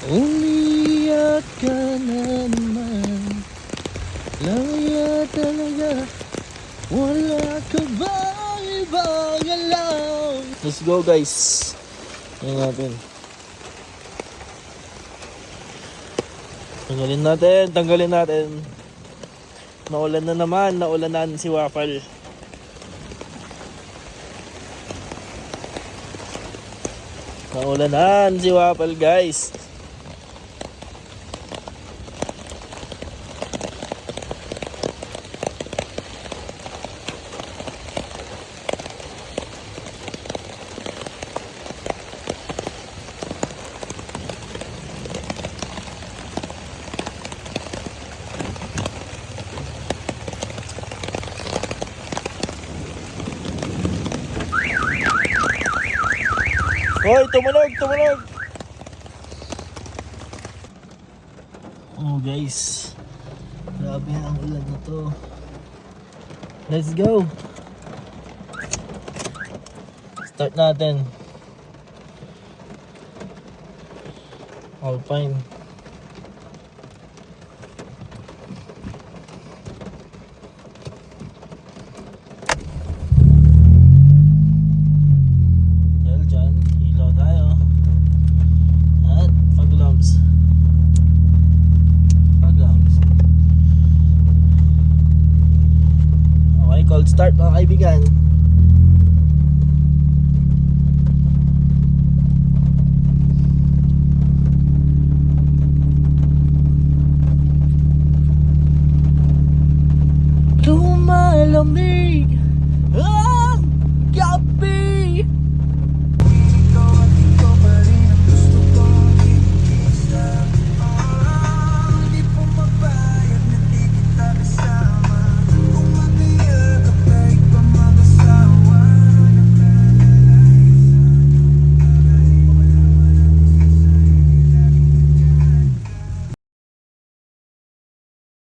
Umiyak ka na naman. Laya talaga. Wala ka bang ibang alam? Let's go guys. Tingnan natin. Tanggalin natin. Naulan na naman, naulanan si Waffle. Naulanan si Waffle guys. Hoy, tumunog! Oh guys, grabe ang ulan na to. Let's go! Start natin. Alpine. Cold start mga kaibigan. Lumalamig